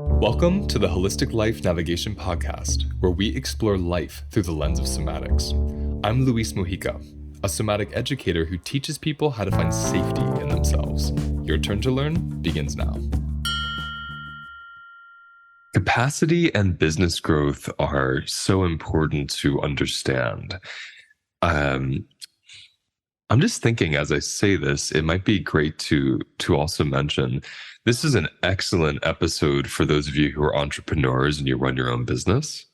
Welcome to the Holistic Life Navigation Podcast, where we explore life through the lens of somatics. I'm Luis Mujica, a somatic educator who teaches people how to find safety in themselves. Your turn to learn begins now. Capacity and business growth are so important to understand. I'm just thinking as I say this, it might be great to also mention this is an excellent episode for those of you who are entrepreneurs and you run your own business.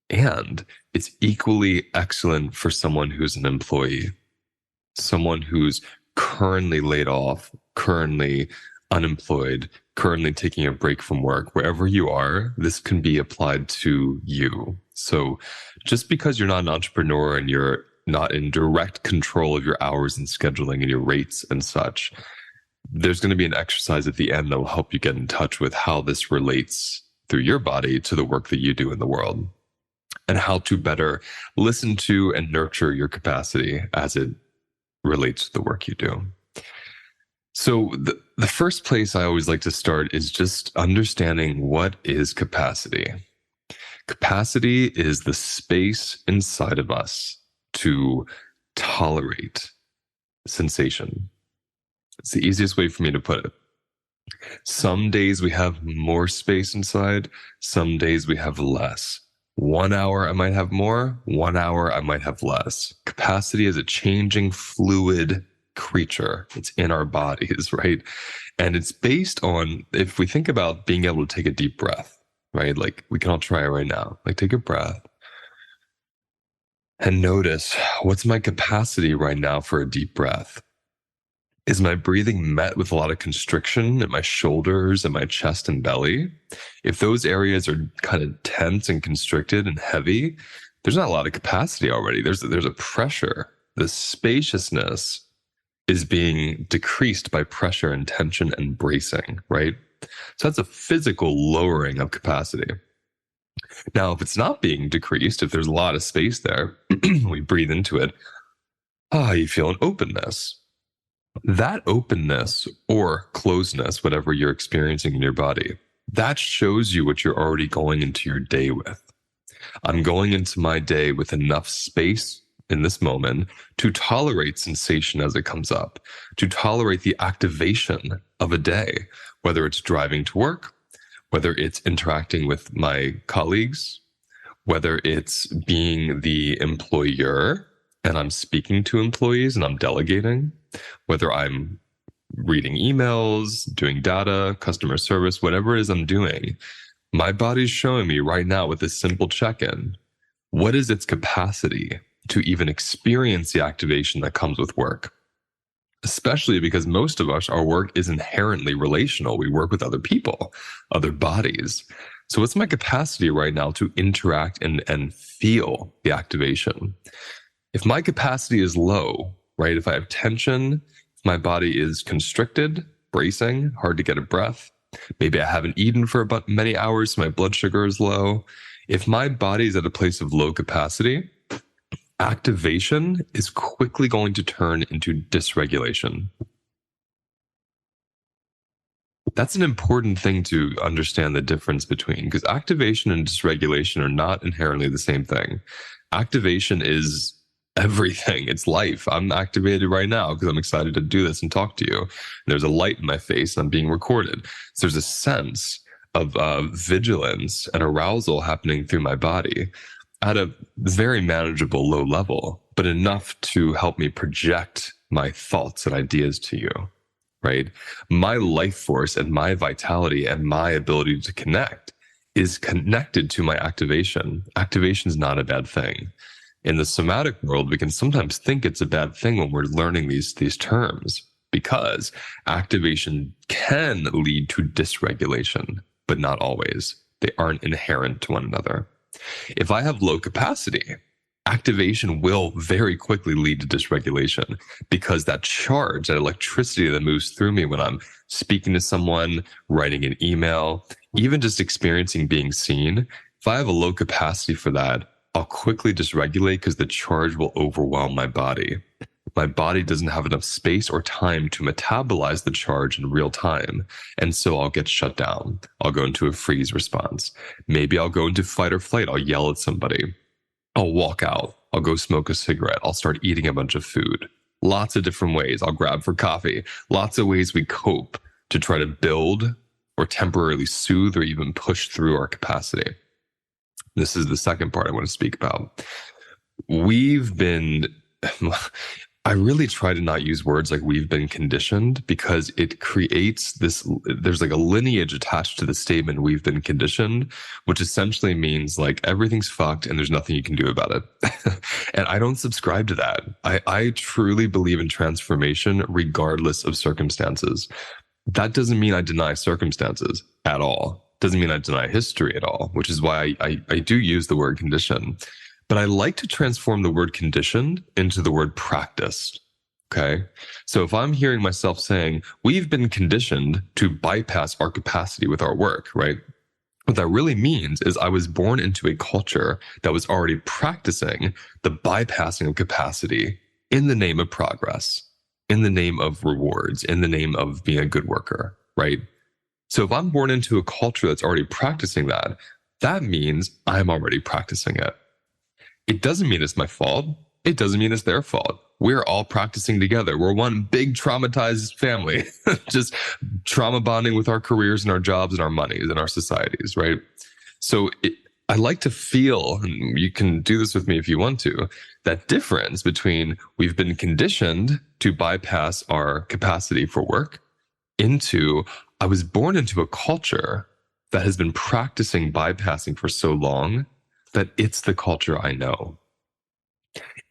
And it's equally excellent for someone who's an employee, someone who's currently laid off, currently unemployed, currently taking a break from work. Wherever you are, this can be applied to you. So just because you're not an entrepreneur and you're not in direct control of your hours and scheduling and your rates and such, there's going to be an exercise at the end that will help you get in touch with how this relates through your body to the work that you do in the world and how to better listen to and nurture your capacity as it relates to the work you do. So the first place I always like to start is just understanding what is capacity. Capacity is the space inside of us to tolerate sensation. It's the easiest way for me to put it. Some days we have more space inside, some days we have less. 1 hour I might have more, 1 hour I might have less. Capacity is a changing fluid creature. It's in our bodies, right? And it's based on, if we think about being able to take a deep breath, right? Like we can all try it right now. Like take a breath. And notice, what's my capacity right now for a deep breath? Is my breathing met with a lot of constriction in my shoulders and my chest and belly? If those areas are kind of tense and constricted and heavy, there's not a lot of capacity already. There's a pressure. The spaciousness is being decreased by pressure and tension and bracing, right? So that's a physical lowering of capacity. Now, if it's not being decreased, if there's a lot of space there, we breathe into it, you feel an openness. That openness or closedness, whatever you're experiencing in your body, that shows you what you're already going into your day with. I'm going into my day with enough space in this moment to tolerate sensation as it comes up, to tolerate the activation of a day, whether it's driving to work, whether it's interacting with my colleagues, whether it's being the employer and I'm speaking to employees and I'm delegating, whether I'm reading emails, doing data, customer service, whatever it is I'm doing, my body's showing me right now with this simple check-in, what is its capacity to even experience the activation that comes with work? Especially because most of us, our work is inherently relational. We work with other people, other bodies. So what's my capacity right now to interact and feel the activation? If my capacity is low, right? If I have tension, if my body is constricted, bracing, hard to get a breath, maybe I haven't eaten for many hours, so my blood sugar is low. If my body is at a place of low capacity, activation is quickly going to turn into dysregulation. That's an important thing to understand the difference between, because activation and dysregulation are not inherently the same thing. Activation is everything. It's life. I'm activated right now because I'm excited to do this and talk to you. There's a light in my face and I'm being recorded. So there's a sense of vigilance and arousal happening through my body at a very manageable low level, but enough to help me project my thoughts and ideas to you, right? My life force and my vitality and my ability to connect is connected to my activation. Activation is not a bad thing. In the somatic world, we can sometimes think it's a bad thing when we're learning these terms, because activation can lead to dysregulation, but not always. They aren't inherent to one another. If I have low capacity, activation will very quickly lead to dysregulation, because that charge, that electricity that moves through me when I'm speaking to someone, writing an email, even just experiencing being seen, if I have a low capacity for that, I'll quickly dysregulate because the charge will overwhelm my body. My body doesn't have enough space or time to metabolize the charge in real time. And so I'll get shut down. I'll go into a freeze response. Maybe I'll go into fight or flight. I'll yell at somebody. I'll walk out. I'll go smoke a cigarette. I'll start eating a bunch of food. Lots of different ways. I'll grab for coffee. Lots of ways we cope to try to build or temporarily soothe or even push through our capacity. This is the second part I want to speak about. We've been, I really try to not use words like we've been conditioned, because it creates this, there's like a lineage attached to the statement we've been conditioned, which essentially means like everything's fucked and there's nothing you can do about it. And I don't subscribe to that. I truly believe in transformation regardless of circumstances. That doesn't mean I deny circumstances at all. Doesn't mean I deny history at all, which is why I do use the word condition. But I like to transform the word conditioned into the word practiced. Okay. So if I'm hearing myself saying, we've been conditioned to bypass our capacity with our work, right? What that really means is I was born into a culture that was already practicing the bypassing of capacity in the name of progress, in the name of rewards, in the name of being a good worker, right? So if I'm born into a culture that's already practicing that, that means I'm already practicing it. It doesn't mean it's my fault. It doesn't mean it's their fault. We're all practicing together. We're one big traumatized family, just trauma bonding with our careers and our jobs and our monies and our societies, right? So I like to feel, and you can do this with me if you want to, that difference between we've been conditioned to bypass our capacity for work into I was born into a culture that has been practicing bypassing for so long that it's the culture I know.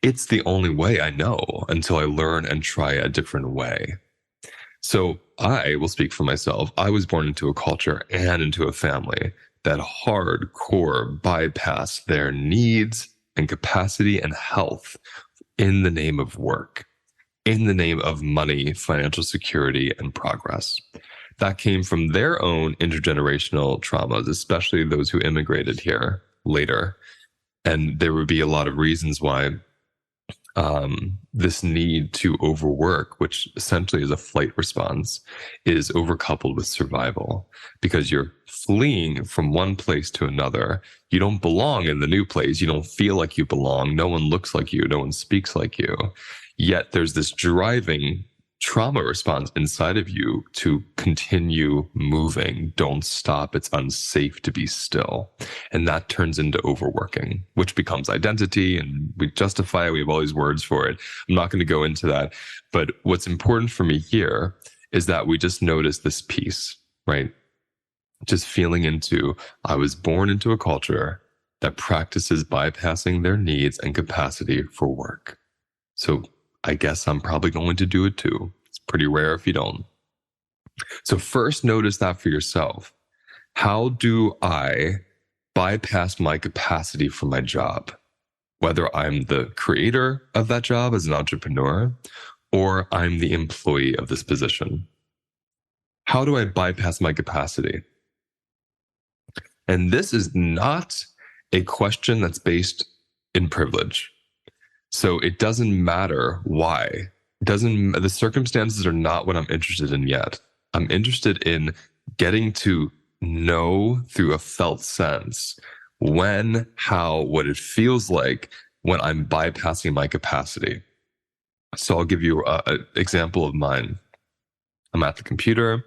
It's the only way I know until I learn and try a different way. So I will speak for myself. I was born into a culture and into a family that hardcore bypass their needs and capacity and health in the name of work, in the name of money, financial security, and progress. That came from their own intergenerational traumas, especially those who immigrated here later. And there would be a lot of reasons why this need to overwork, which essentially is a flight response, is overcoupled with survival, because you're fleeing from one place to another. You don't belong in the new place. You don't feel like you belong. No one looks like you. No one speaks like you. Yet there's this driving trauma response inside of you to continue moving. Don't stop. It's unsafe to be still. And that turns into overworking, which becomes identity, and we justify it. We have all these words for it. I'm not going to go into that. But what's important for me here is that we just notice this piece, right? Just feeling into, I was born into a culture that practices bypassing their needs and capacity for work. So I guess I'm probably going to do it too. It's pretty rare if you don't. So first, notice that for yourself. How do I bypass my capacity for my job? Whether I'm the creator of that job as an entrepreneur, or I'm the employee of this position. How do I bypass my capacity? And this is not a question that's based in privilege. So it doesn't matter why. The circumstances are not what I'm interested in yet. I'm interested in getting to know through a felt sense when, how, what it feels like when I'm bypassing my capacity. So I'll give you an example of mine. I'm at the computer.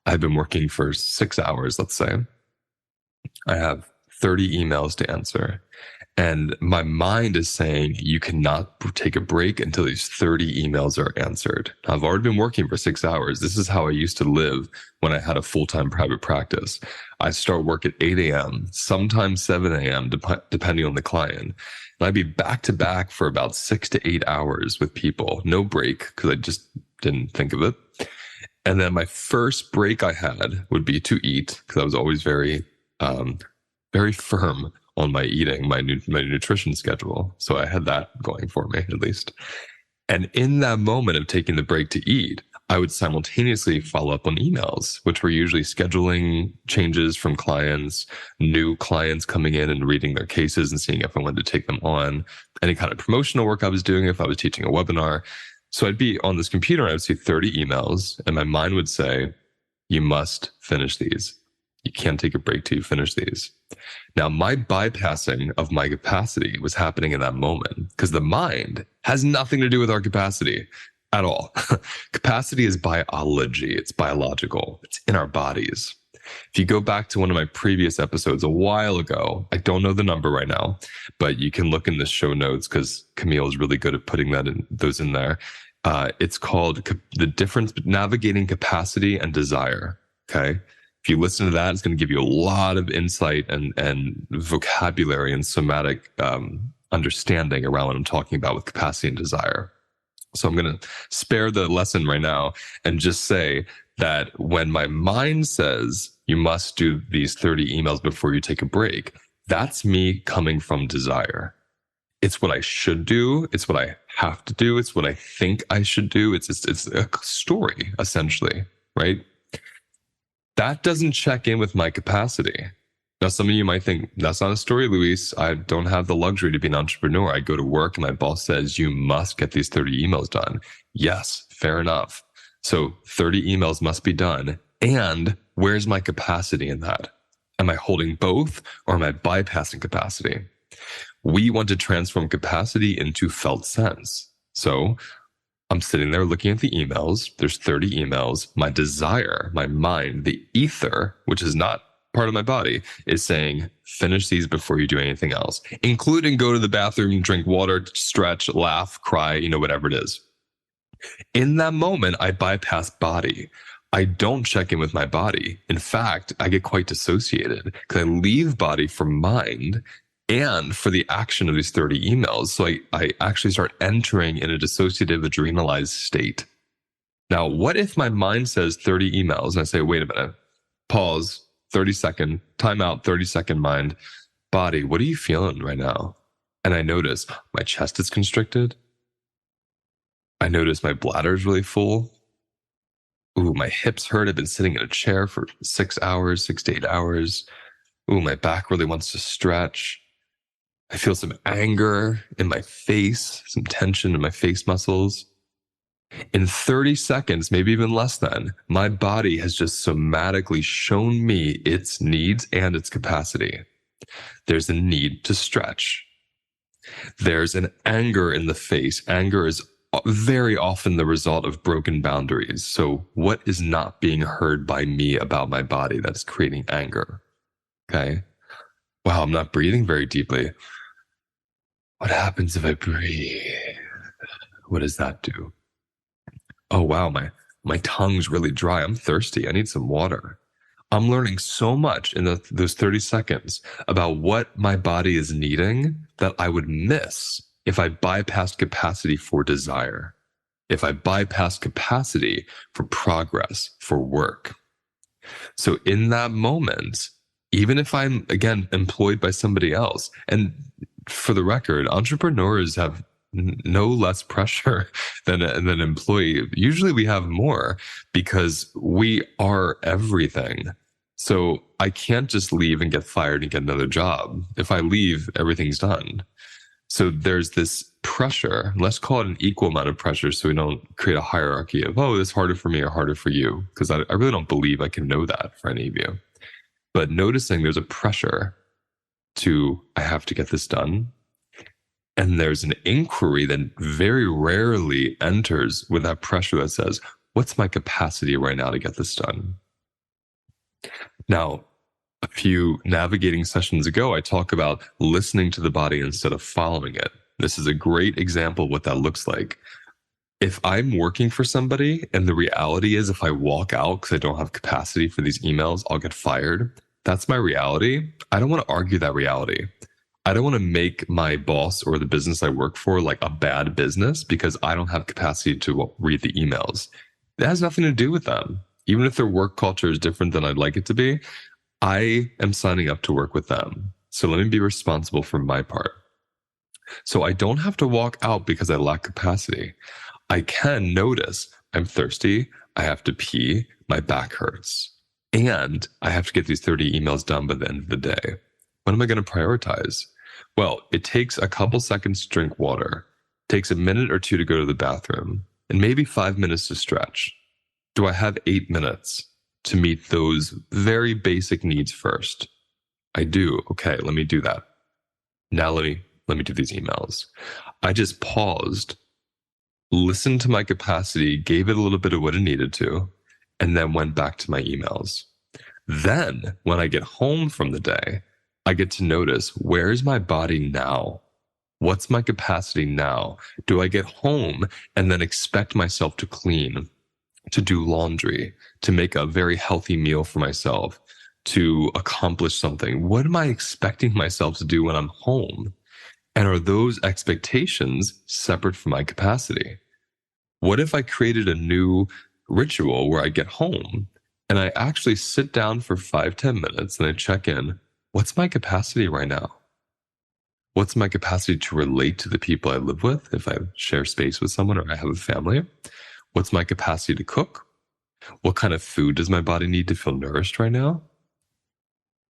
I've been working for 6 hours, let's say. I have 30 emails to answer. And my mind is saying, you cannot take a break until these 30 emails are answered. I've already been working for 6 hours. This is how I used to live when I had a full-time private practice. I start work at 8 a.m., sometimes 7 a.m., depending on the client. And I'd be back to back for about 6 to 8 hours with people. No break, because I just didn't think of it. And then my first break I had would be to eat, because I was always very firm on my eating, my nutrition schedule. So I had that going for me, at least. And in that moment of taking the break to eat, I would simultaneously follow up on emails, which were usually scheduling changes from clients, new clients coming in and reading their cases and seeing if I wanted to take them on, any kind of promotional work I was doing, if I was teaching a webinar. So I'd be on this computer and I would see 30 emails, and my mind would say, you must finish these. You can't take a break till you finish these. Now, my bypassing of my capacity was happening in that moment because the mind has nothing to do with our capacity at all. Capacity is biology. It's biological. It's in our bodies. If you go back to one of my previous episodes a while ago, I don't know the number right now, but you can look in the show notes because Camille is really good at putting those in there. It's called The Difference Navigating Capacity and Desire. Okay. If you listen to that, it's going to give you a lot of insight and vocabulary and somatic understanding around what I'm talking about with capacity and desire. So I'm going to spare the lesson right now and just say that when my mind says you must do these 30 emails before you take a break, that's me coming from desire. It's what I should do. It's what I have to do. It's what I think I should do. It's a story, essentially, right? That doesn't check in with my capacity. Now, some of you might think, that's not a story, Luis. I don't have the luxury to be an entrepreneur. I go to work and my boss says, you must get these 30 emails done. Yes, fair enough. So 30 emails must be done. And where's my capacity in that? Am I holding both or am I bypassing capacity? We want to transform capacity into felt sense. So I'm sitting there looking at the emails. There's 30 emails. My desire, my mind, the ether, which is not part of my body, is saying, finish these before you do anything else, including go to the bathroom, drink water, stretch, laugh, cry, whatever it is. In that moment, I bypass body. I don't check in with my body. In fact, I get quite dissociated because I leave body for mind and for the action of these 30 emails. So I actually start entering in a dissociative, adrenalized state. Now, what if my mind says 30 emails and I say, wait a minute, pause, 30-second, time out, 30-second mind, body, what are you feeling right now? And I notice my chest is constricted. I notice my bladder is really full. Ooh, my hips hurt. I've been sitting in a chair for 6 hours, 6 to 8 hours. Ooh, my back really wants to stretch. I feel some anger in my face, some tension in my face muscles. In 30 seconds, maybe even less than, my body has just somatically shown me its needs and its capacity. There's a need to stretch. There's an anger in the face. Anger is very often the result of broken boundaries. So what is not being heard by me about my body that's creating anger? Okay. Wow, I'm not breathing very deeply. What happens if I breathe? What does that do? Oh, wow, my tongue's really dry. I'm thirsty. I need some water. I'm learning so much in those 30 seconds about what my body is needing that I would miss if I bypassed capacity for desire, if I bypassed capacity for progress, for work. So in that moment, even if I'm, again, employed by somebody else, and for the record, entrepreneurs have no less pressure than an employee. Usually we have more because we are everything. So I can't just leave and get fired and get another job. If I leave, everything's done. So there's this pressure. Let's call it an equal amount of pressure so we don't create a hierarchy of, oh, it's harder for me or harder for you. Because I really don't believe I can know that for any of you. But noticing there's a pressure to, I have to get this done. And there's an inquiry that very rarely enters with that pressure that says, what's my capacity right now to get this done? Now, a few navigating sessions ago, I talk about listening to the body instead of following it. This is a great example of what that looks like. If I'm working for somebody and the reality is if I walk out because I don't have capacity for these emails, I'll get fired. That's my reality. I don't want to argue that reality. I don't want to make my boss or the business I work for like a bad business because I don't have capacity to read the emails. It has nothing to do with them. Even if their work culture is different than I'd like it to be, I am signing up to work with them. So let me be responsible for my part. So I don't have to walk out because I lack capacity. I can notice I'm thirsty, I have to pee, my back hurts, and I have to get these 30 emails done by the end of the day. What am I going to prioritize? Well, it takes a couple seconds to drink water, takes a minute or two to go to the bathroom, and maybe 5 minutes to stretch. Do I have 8 minutes to meet those very basic needs first? I do. Okay, let me do that. Now let me do these emails. I just paused, listened to my capacity, gave it a little bit of what it needed to, and then went back to my emails. Then, when I get home from the day, I get to notice, where's my body now? What's my capacity now? Do I get home and then expect myself to clean, to do laundry, to make a very healthy meal for myself, to accomplish something? What am I expecting myself to do when I'm home? And are those expectations separate from my capacity? What if I created a new ritual where I get home and I actually sit down for 5-10 minutes and I check in? What's my capacity right now? What's my capacity to relate to the people I live with if I share space with someone or I have a family? What's my capacity to cook? What kind of food does my body need to feel nourished right now?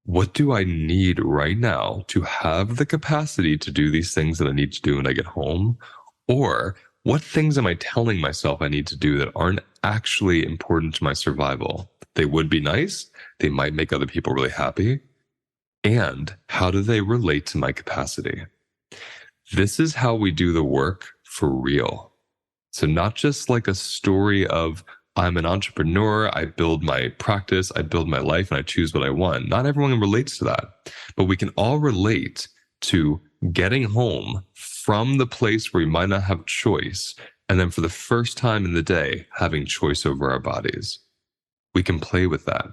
What do I need right now to have the capacity to do these things that I need to do when I get home? Or what things am I telling myself I need to do that aren't actually important to my survival? They would be nice. They might make other people really happy. And how do they relate to my capacity? This is how we do the work for real. So not just like a story of, I'm an entrepreneur, I build my practice, I build my life, and I choose what I want. Not everyone relates to that, but we can all relate to getting home from the place where we might not have choice, and then for the first time in the day, having choice over our bodies. We can play with that.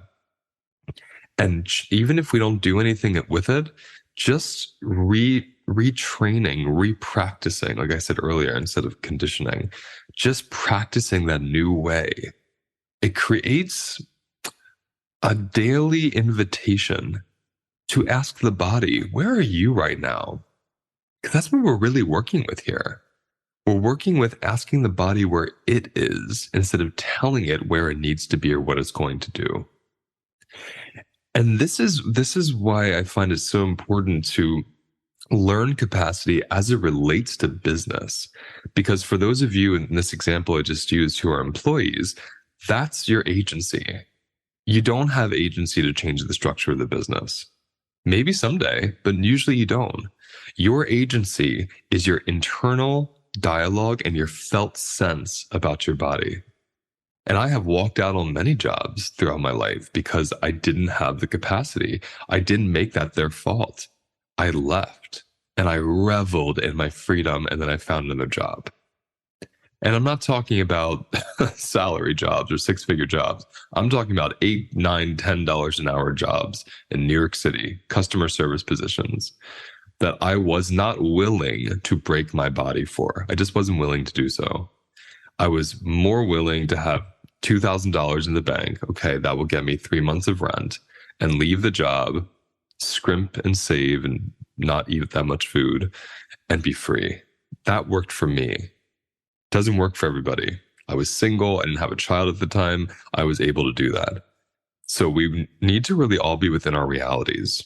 And even if we don't do anything with it, just retraining, repracticing, like I said earlier, instead of conditioning, just practicing that new way, it creates a daily invitation to ask the body, where are you right now? Because that's what we're really working with here. We're working with asking the body where it is instead of telling it where it needs to be or what it's going to do. And this is why I find it so important to learn capacity as it relates to business. Because for those of you in this example I just used who are employees, that's your agency. You don't have agency to change the structure of the business. Maybe someday, but usually you don't. Your agency is your internal dialogue and your felt sense about your body. And I have walked out on many jobs throughout my life because I didn't have the capacity. I didn't make that their fault. I left and I reveled in my freedom, and then I found another job. And I'm not talking about salary jobs or 6-figure jobs. I'm talking about $8, $9, $10 an hour jobs in New York City, customer service positions that I was not willing to break my body for. I just wasn't willing to do so. I was more willing to have $2,000 in the bank. Okay, that will get me 3 months of rent, and leave the job, scrimp and save and not eat that much food and be free. That worked for me. Doesn't work for everybody. I was single. I didn't have a child at the time. I was able to do that. So we need to really all be within our realities.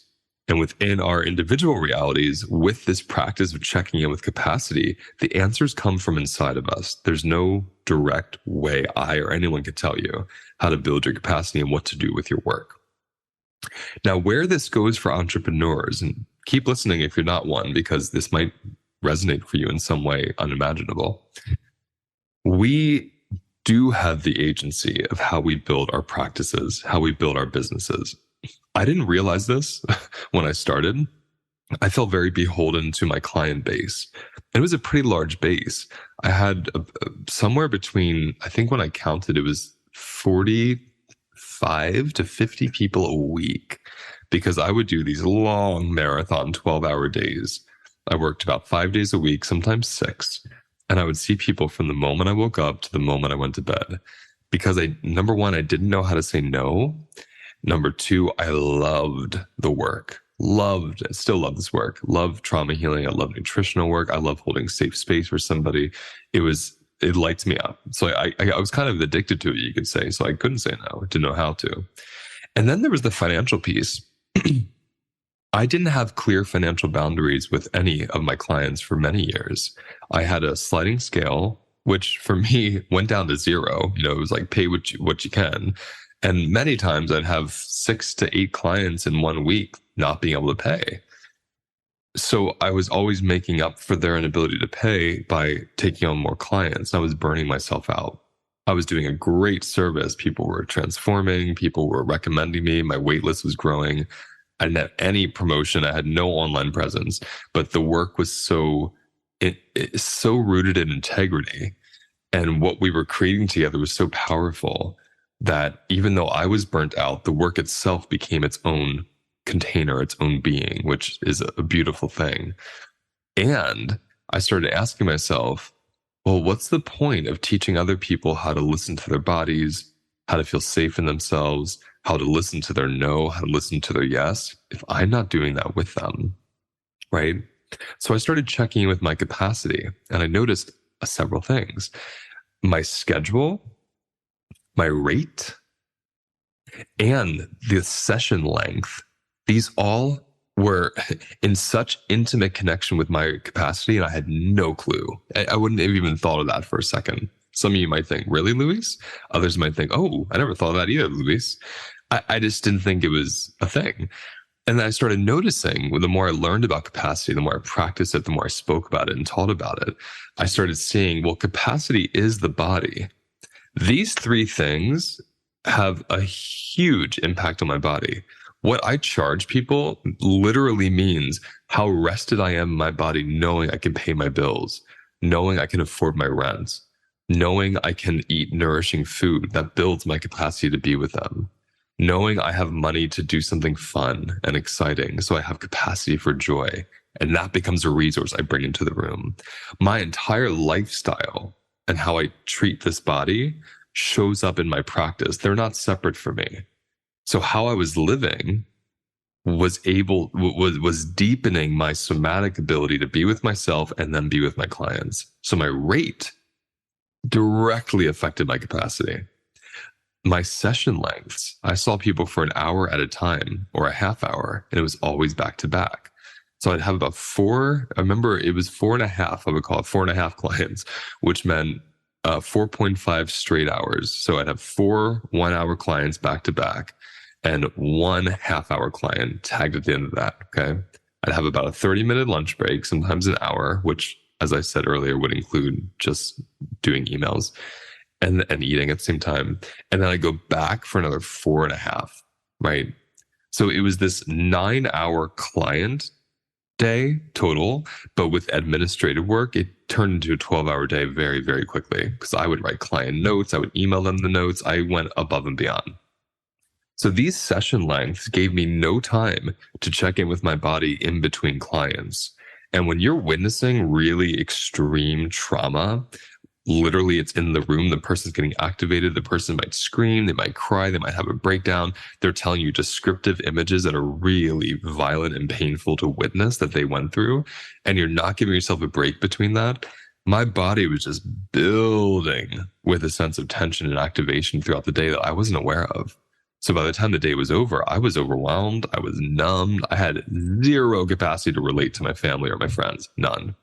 And within our individual realities, with this practice of checking in with capacity, the answers come from inside of us. There's no direct way I or anyone could tell you how to build your capacity and what to do with your work. Now, where this goes for entrepreneurs, and keep listening if you're not one, because this might resonate for you in some way unimaginable. We do have the agency of how we build our practices, how we build our businesses. I didn't realize this when I started. I felt very beholden to my client base. It was a pretty large base. I had somewhere between, I think when I counted, it was 45 to 50 people a week, because I would do these long marathon 12-hour days. I worked about 5 days a week, sometimes 6. And I would see people from the moment I woke up to the moment I went to bed. Because number one, I didn't know how to say no. Number two, I loved the work. Still love this work. Love trauma healing. I love nutritional work. I love holding safe space for somebody. It was it lights me up. So I was kind of addicted to it, you could say. So I couldn't say no. I didn't know how to. And then there was the financial piece. I didn't have clear financial boundaries with any of my clients for many years. I had a sliding scale, which for me went down to zero. It was like pay what you can. And many times I'd have 6 to 8 clients in 1 week not being able to pay. So I was always making up for their inability to pay by taking on more clients. I was burning myself out. I was doing a great service. People were transforming. People were recommending me. My wait list was growing. I didn't have any promotion. I had no online presence, but the work was so rooted in integrity, and what we were creating together was so powerful that even though I was burnt out, the work itself became its own container, its own being, which is a beautiful thing. And I started asking myself, well, what's the point of teaching other people how to listen to their bodies, how to feel safe in themselves, how to listen to their no, how to listen to their yes, if I'm not doing that with them, right? So I started checking in with my capacity, and I noticed several things. My schedule, my rate, and the session length, these all were in such intimate connection with my capacity, and I had no clue. I wouldn't have even thought of that for a second. Some of you might think, really, Luis? Others might think, oh, I never thought of that either, Luis. I just didn't think it was a thing. And then I started noticing, the more I learned about capacity, the more I practiced it, the more I spoke about it and taught about it, I started seeing, well, capacity is the body. These 3 things have a huge impact on my body. What I charge people literally means how rested I am in my body, knowing I can pay my bills, knowing I can afford my rent, knowing I can eat nourishing food that builds my capacity to be with them, knowing I have money to do something fun and exciting, so I have capacity for joy, and that becomes a resource I bring into the room. My entire lifestyle and how I treat this body shows up in my practice. They're not separate from me. So how I was living was deepening my somatic ability to be with myself and then be with my clients. So my rate directly affected my capacity. My session lengths, I saw people for an hour at a time or a half hour, and it was always back to back. So I'd have about 4, I remember it was 4.5, I would call it 4.5 clients, which meant 4.5 straight hours. So I'd have 4 1-hour clients back to back and 1 half-hour client tagged at the end of that. Okay. I'd have about a 30-minute lunch break, sometimes an hour, which, as I said earlier, would include just doing emails and eating at the same time. And then I go back for another 4.5, right? So it was this 9-hour client day total, but with administrative work, it turned into a 12-hour day very, very quickly, because I would write client notes, I would email them the notes, I went above and beyond. So these session lengths gave me no time to check in with my body in between clients. And when you're witnessing really extreme trauma, literally it's in the room, the person's getting activated, the person might scream, they might cry, they might have a breakdown. They're telling you descriptive images that are really violent and painful to witness that they went through, and you're not giving yourself a break between that. My body was just building with a sense of tension and activation throughout the day that I wasn't aware of. So by the time the day was over, I was overwhelmed, I was numbed, I had zero capacity to relate to my family or my friends, none.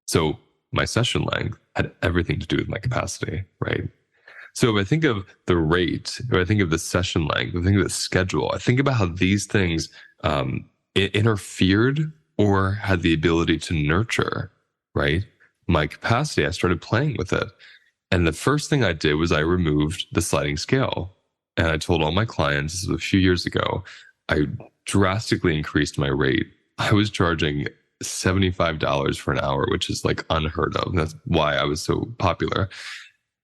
So my session length had everything to do with my capacity, right? So if I think of the rate, if I think of the session length, if I think of the schedule, I think about how these things interfered or had the ability to nurture, right? My capacity, I started playing with it. And the first thing I did was I removed the sliding scale. And I told all my clients, this was a few years ago, I drastically increased my rate. I was charging $75 for an hour, which is like unheard of. That's why I was so popular.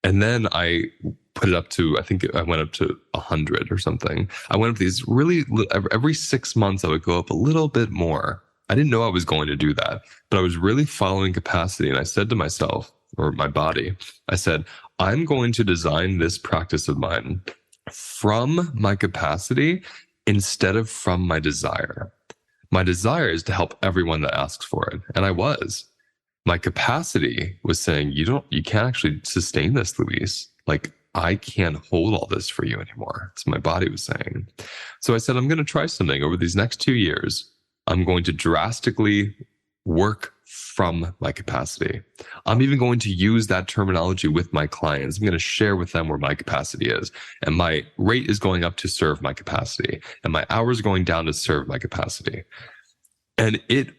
And then I put it up to, I think I went up to 100 or something. I went up these really, every 6 months I would go up a little bit more. I didn't know I was going to do that, but I was really following capacity. And I said to myself, or my body, I said, I'm going to design this practice of mine from my capacity instead of from my desire. My desire is to help everyone that asks for it. And I was. My capacity was saying, you can't actually sustain this, Luis. Like, I can't hold all this for you anymore. That's what my body was saying. So I said, I'm going to try something over these next 2 years. I'm going to drastically work from my capacity. I'm even going to use that terminology with my clients. I'm going to share with them where my capacity is. And my rate is going up to serve my capacity. And my hours are going down to serve my capacity. And it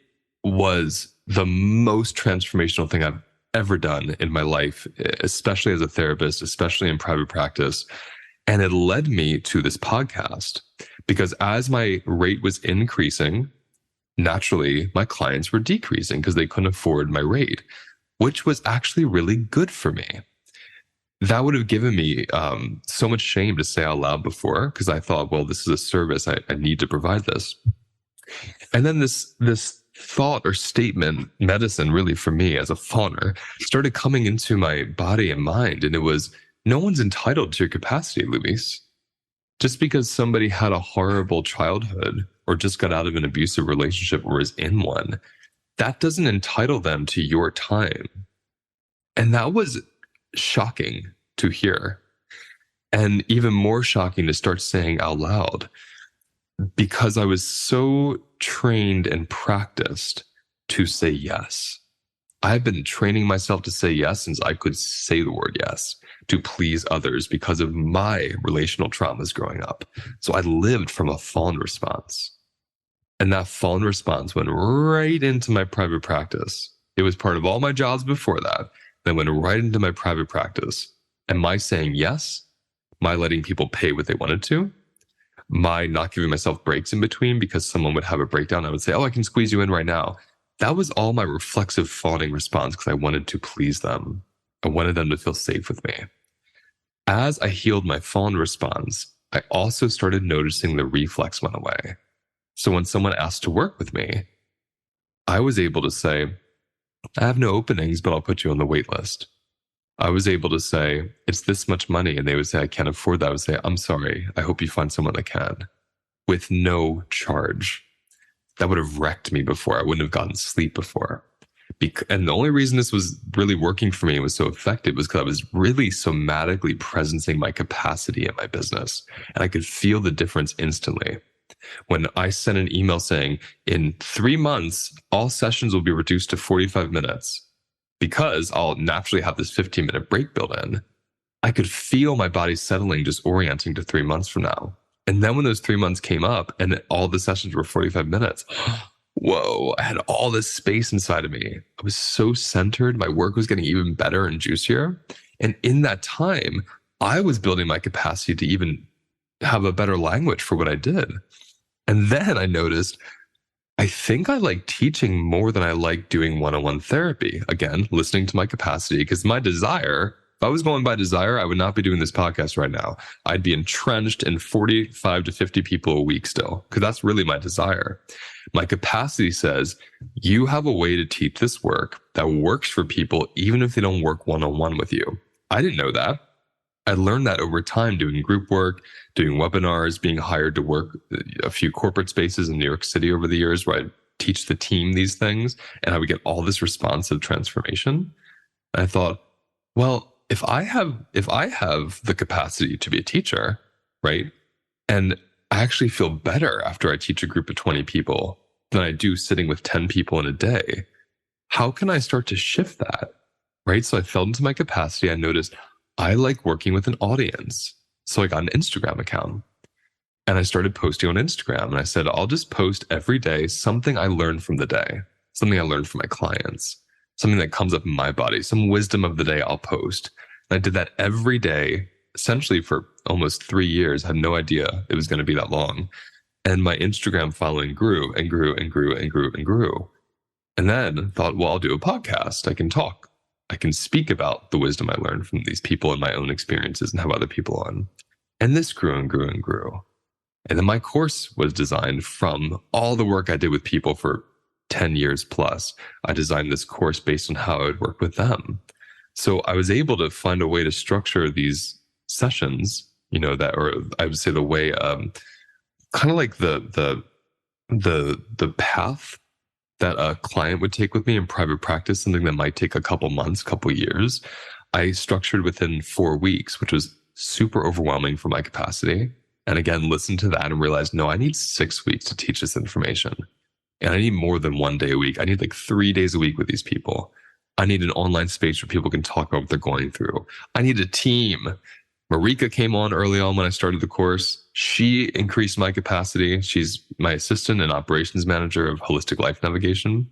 was the most transformational thing I've ever done in my life, especially as a therapist, especially in private practice. And it led me to this podcast because as my rate was increasing, naturally, my clients were decreasing because they couldn't afford my rate, which was actually really good for me. That would have given me so much shame to say out loud before, because I thought, well, this is a service. I need to provide this. And then this thought or statement, medicine really for me as a fawner, started coming into my body and mind. And it was, no one's entitled to your capacity, Luis. Just because somebody had a horrible childhood or just got out of an abusive relationship or is in one, that doesn't entitle them to your time. And that was shocking to hear. And even more shocking to start saying out loud, because I was so trained and practiced to say yes. I've been training myself to say yes since I could say the word yes, to please others because of my relational traumas growing up. So I lived from a fawn response. And that fawn response went right into my private practice. It was part of all my jobs before that. Then went right into my private practice. And my saying yes, my letting people pay what they wanted to, my not giving myself breaks in between because someone would have a breakdown. I would say, oh, I can squeeze you in right now. That was all my reflexive fawning response because I wanted to please them. I wanted them to feel safe with me. As I healed my fawn response, I also started noticing the reflex went away. So when someone asked to work with me, I was able to say, I have no openings, but I'll put you on the wait list. I was able to say, it's this much money. And they would say, I can't afford that. I would say, I'm sorry. I hope you find someone that can, with no charge. That would have wrecked me before. I wouldn't have gotten sleep before. And the only reason this was really working for me and was so effective was because I was really somatically presencing my capacity in my business. And I could feel the difference instantly. When I sent an email saying, in 3 months, all sessions will be reduced to 45 minutes because I'll naturally have this 15-minute break built in, I could feel my body settling, just orienting to 3 months from now. And then when those 3 months came up and all the sessions were 45 minutes, whoa, I had all this space inside of me. I was so centered. My work was getting even better and juicier. And in that time, I was building my capacity to even have a better language for what I did. And then I noticed, I think I like teaching more than I like doing one-on-one therapy. Again, listening to my capacity, because my desire, if I was going by desire, I would not be doing this podcast right now. I'd be entrenched in 45 to 50 people a week still, because that's really my desire. My capacity says, you have a way to teach this work that works for people, even if they don't work one-on-one with you. I didn't know that. I learned that over time doing group work, doing webinars, being hired to work a few corporate spaces in New York City over the years where I teach the team these things and I would get all this responsive transformation. And I thought, well, if I have the capacity to be a teacher, right? And I actually feel better after I teach a group of 20 people than I do sitting with 10 people in a day. How can I start to shift that? Right? So I fell into my capacity. I noticed I like working with an audience. So I got an Instagram account and I started posting on Instagram. And I said, I'll just post every day something I learned from the day, something I learned from my clients, something that comes up in my body, some wisdom of the day I'll post. And I did that every day, essentially for almost 3 years. I had no idea it was going to be that long. And my Instagram following grew and grew and grew and grew and grew. And then thought, well, I'll do a podcast. I can talk. I can speak about the wisdom I learned from these people and my own experiences and have other people on. And this grew and grew and grew. And then my course was designed from all the work I did with people for 10 years plus. I designed this course based on how I would work with them. So I was able to find a way to structure these sessions, that, or I would say the way, kind of like the path that a client would take with me in private practice, something that might take a couple months, couple years, I structured within 4 weeks, which was super overwhelming for my capacity. And again, listened to that and realized, no, I need 6 weeks to teach this information. And I need more than 1 day a week. I need like 3 days a week with these people. I need an online space where people can talk about what they're going through. I need a team. Marika came on early on when I started the course. She increased my capacity. She's my assistant and operations manager of Holistic Life Navigation.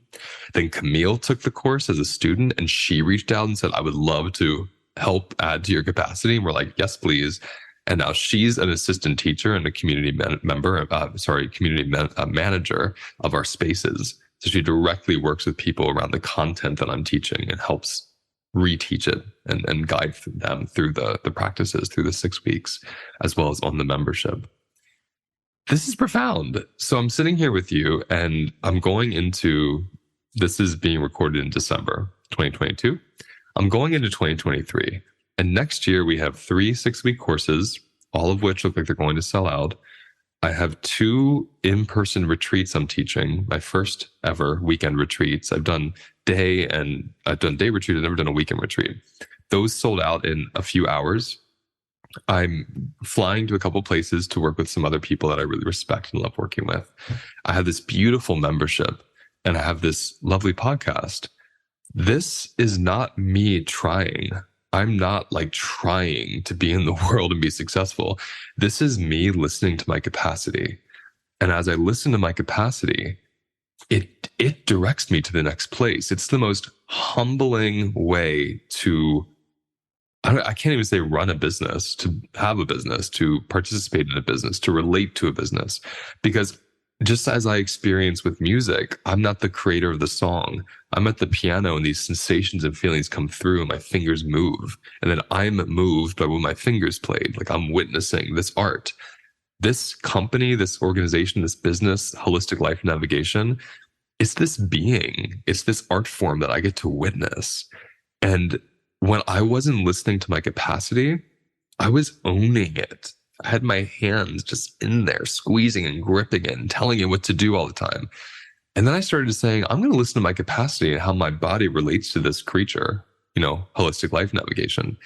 Then Camille took the course as a student, and she reached out and said, I would love to help add to your capacity. And we're like, yes, please. And now she's an assistant teacher and a community manager of our spaces. So she directly works with people around the content that I'm teaching and helps reteach it and guide them through the practices through the 6 weeks, as well as on the membership. This is profound. So I'm sitting here with you, and I'm going into, this is being recorded in December 2022. I'm going into 2023. And next year we have 3 6-week courses, all of which look like they're going to sell out. I have 2 in-person retreats I'm teaching, my first ever weekend retreats. I've done day retreat. I've never done a weekend retreat. Those sold out in a few hours. I'm flying to a couple places to work with some other people that I really respect and love working with. I have this beautiful membership, and I have this lovely podcast. This is not me trying. I'm not like trying to be in the world and be successful. This is me listening to my capacity. And as I listen to my capacity, it directs me to the next place. It's the most humbling way to, I can't even say run a business, to have a business, to participate in a business, to relate to a business. Because just as I experience with music, I'm not the creator of the song. I'm at the piano and these sensations and feelings come through and my fingers move. And then I'm moved by what my fingers played. Like I'm witnessing this art. This company, this organization, this business, Holistic Life Navigation, it's this being, it's this art form that I get to witness. And when I wasn't listening to my capacity, I was owning it. I had my hands just in there, squeezing and gripping it and telling it what to do all the time. And then I started saying, I'm going to listen to my capacity and how my body relates to this creature, Holistic Life Navigation.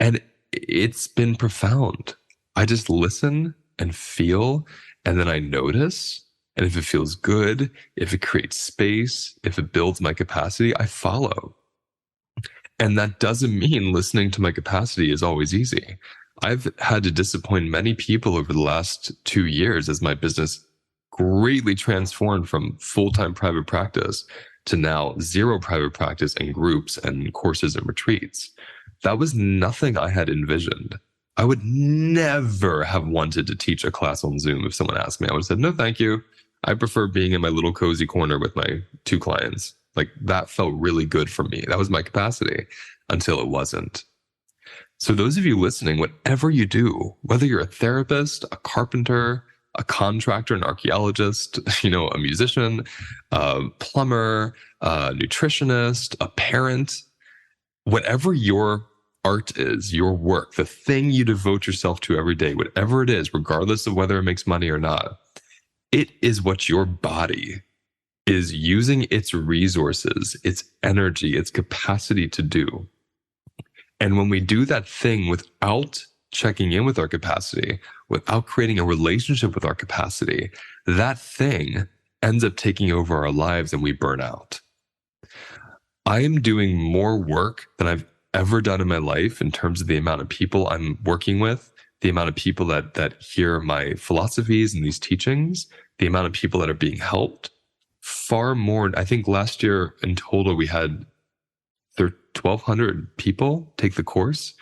And it's been profound. I just listen and feel, and then I notice. And if it feels good, if it creates space, if it builds my capacity, I follow. And that doesn't mean listening to my capacity is always easy. I've had to disappoint many people over the last 2 years as my business greatly transformed from full-time private practice to now 0 private practice and groups and courses and retreats. That was nothing I had envisioned. I would never have wanted to teach a class on Zoom if someone asked me. I would have said, no, thank you. I prefer being in my little cozy corner with my 2 clients. Like that felt really good for me. That was my capacity until it wasn't. So those of you listening, whatever you do, whether you're a therapist, a carpenter, a contractor, an archaeologist, a musician, a plumber, a nutritionist, a parent, whatever your art is, your work, the thing you devote yourself to every day, whatever it is, regardless of whether it makes money or not, it is what your body is using its resources, its energy, its capacity to do. And when we do that thing without checking in with our capacity, without creating a relationship with our capacity, that thing ends up taking over our lives and we burn out. I am doing more work than I've ever done in my life in terms of the amount of people I'm working with, the amount of people that hear my philosophies and these teachings, the amount of people that are being helped. Far more. I think last year in total, we had 1,200 people take the course.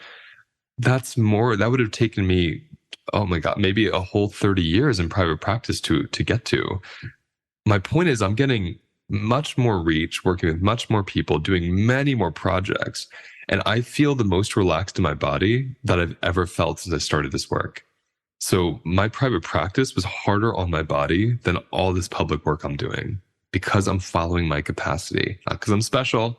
That's more. That would have taken me, oh my God, maybe a whole 30 years in private practice to get to. My point is I'm getting much more reach, working with much more people, doing many more projects. And I feel the most relaxed in my body that I've ever felt since I started this work. So my private practice was harder on my body than all this public work I'm doing because I'm following my capacity, not because I'm special,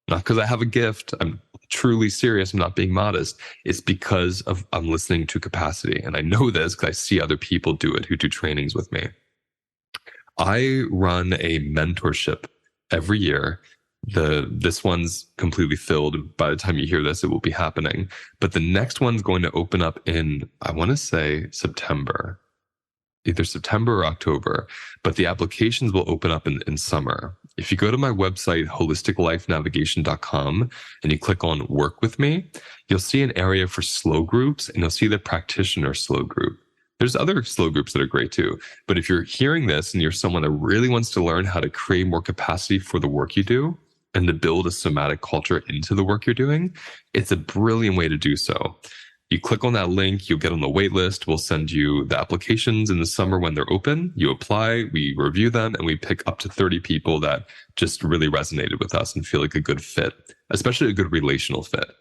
not because I have a gift. I'm truly serious. I'm not being modest. It's because I'm listening to capacity. And I know this because I see other people do it who do trainings with me. I run a mentorship every year. This one's completely filled. By the time you hear this, it will be happening. But the next one's going to open up in, I want to say September, either September or October, but the applications will open up in summer. If you go to my website, holisticlifenavigation.com, and you click on work with me, you'll see an area for slow groups, and you'll see the practitioner slow group. There's other slow groups that are great too. But if you're hearing this and you're someone that really wants to learn how to create more capacity for the work you do and to build a somatic culture into the work you're doing, it's a brilliant way to do so. You click on that link, you'll get on the wait list. We'll send you the applications in the summer when they're open. You apply, we review them, and we pick up to 30 people that just really resonated with us and feel like a good fit, especially a good relational fit.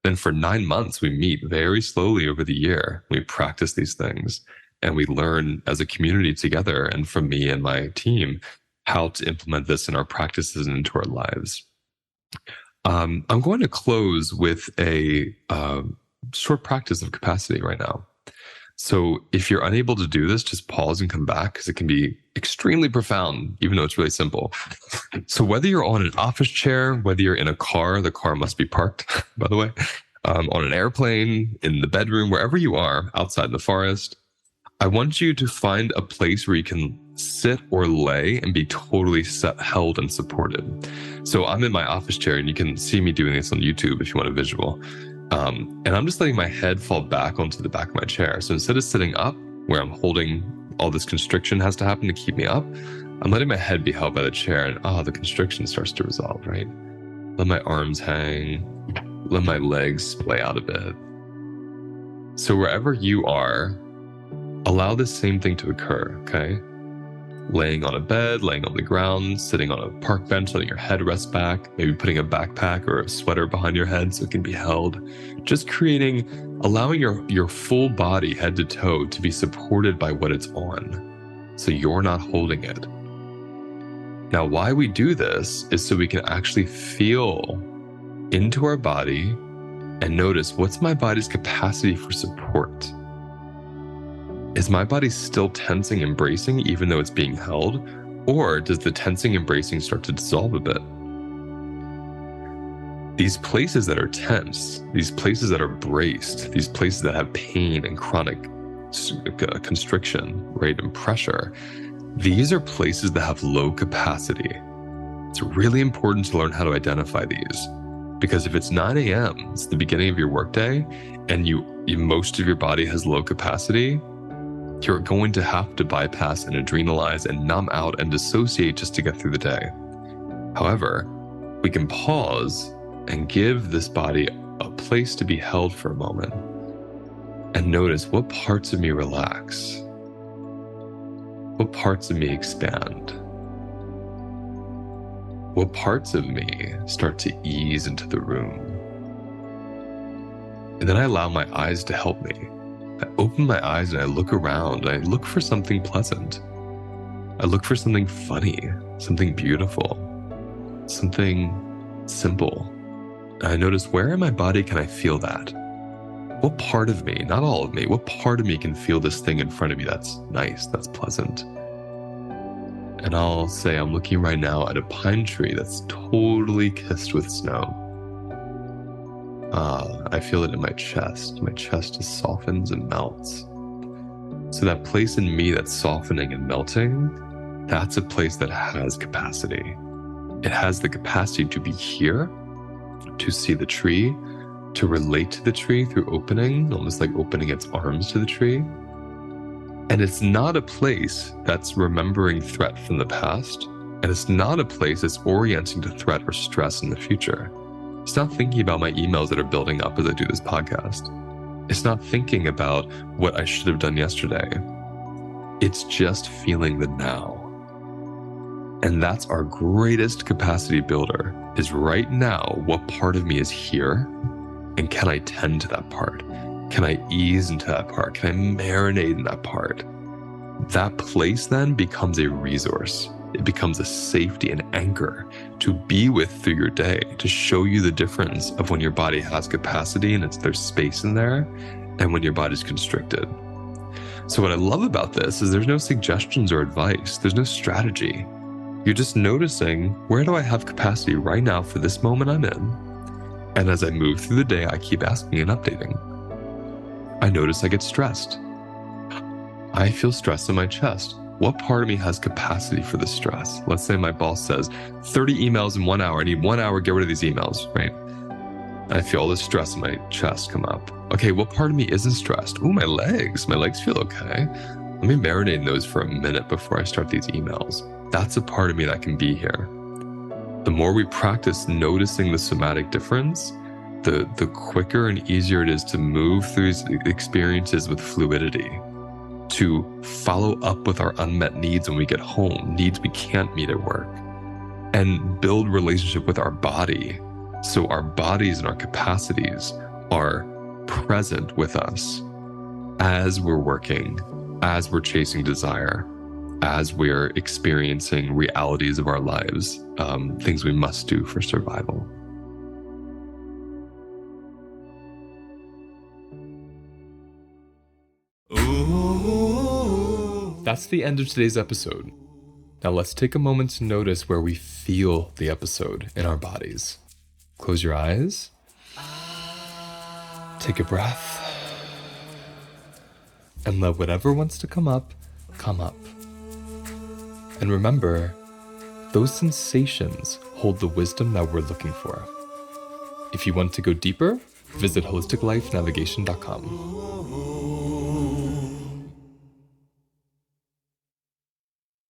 Then for 9 months, we meet very slowly over the year. We practice these things and we learn as a community together, and from me and my team, how to implement this in our practices and into our lives. I'm going to close with a short practice of capacity right now. So if you're unable to do this, just pause and come back, because it can be extremely profound, even though it's really simple. So whether you're on an office chair, whether you're in a car, the car must be parked, by the way, on an airplane, in the bedroom, wherever you are, outside in the forest, I want you to find a place where you can sit or lay and be totally held and supported. So I'm in my office chair, and you can see me doing this on YouTube if you want a visual. And I'm just letting my head fall back onto the back of my chair. So instead of sitting up, where I'm holding, all this constriction has to happen to keep me up, I'm letting my head be held by the chair, and the constriction starts to resolve, right? Let my arms hang, let my legs splay out a bit. So wherever you are, allow this same thing to occur, okay? Laying on a bed, laying on the ground, sitting on a park bench, letting your head rest back, maybe putting a backpack or a sweater behind your head so it can be held. Just allowing your full body, head to toe, to be supported by what it's on, so you're not holding it. Now, why we do this is so we can actually feel into our body and notice, what's my body's capacity for support? Is my body still tensing and bracing even though it's being held? Or does the tensing and bracing start to dissolve a bit? These places that are tense, these places that are braced, these places that have pain and chronic constriction, right, and pressure, these are places that have low capacity. It's really important to learn how to identify these, because if it's 9 a.m., it's the beginning of your workday, and most of your body has low capacity, you're going to have to bypass and adrenalize and numb out and dissociate just to get through the day. However, we can pause and give this body a place to be held for a moment and notice, what parts of me relax? What parts of me expand? What parts of me start to ease into the room? And then I allow my eyes to help me. I open my eyes and I look around. I look for something pleasant. I look for something funny, something beautiful, something simple. And I notice, where in my body can I feel that? What part of me, not all of me, what part of me can feel this thing in front of me that's nice, that's pleasant? And I'll say, I'm looking right now at a pine tree that's totally kissed with snow. I feel it in my chest. My chest just softens and melts. So that place in me that's softening and melting, that's a place that has capacity. It has the capacity to be here, to see the tree, to relate to the tree through opening, almost like opening its arms to the tree. And it's not a place that's remembering threat from the past, and it's not a place that's orienting to threat or stress in the future. It's not thinking about my emails that are building up as I do this podcast. It's not thinking about what I should have done yesterday. It's just feeling the now. And that's our greatest capacity builder, is right now, what part of me is here? And can I tend to that part? Can I ease into that part? Can I marinate in that part? That place then becomes a resource. It becomes a safety and anchor to be with through your day, to show you the difference of when your body has capacity and there's space in there, and when your body's constricted. So what I love about this is there's no suggestions or advice. There's no strategy. You're just noticing, where do I have capacity right now for this moment I'm in? And as I move through the day, I keep asking and updating. I notice I get stressed. I feel stress in my chest. What part of me has capacity for this stress? Let's say my boss says, 30 emails in 1 hour. I need 1 hour, get rid of these emails, right? I feel all this stress in my chest come up. Okay, what part of me isn't stressed? Ooh, my legs. My legs feel okay. Let me marinate in those for a minute before I start these emails. That's a part of me that can be here. The more we practice noticing the somatic difference, the quicker and easier it is to move through these experiences with fluidity, to follow up with our unmet needs when we get home, needs we can't meet at work, and build relationship with our body. So our bodies and our capacities are present with us as we're working, as we're chasing desire, as we're experiencing realities of our lives, things we must do for survival. That's the end of today's episode. Now let's take a moment to notice where we feel the episode in our bodies. Close your eyes. Take a breath. And let whatever wants to come up, come up. And remember, those sensations hold the wisdom that we're looking for. If you want to go deeper, visit holisticlifenavigation.com.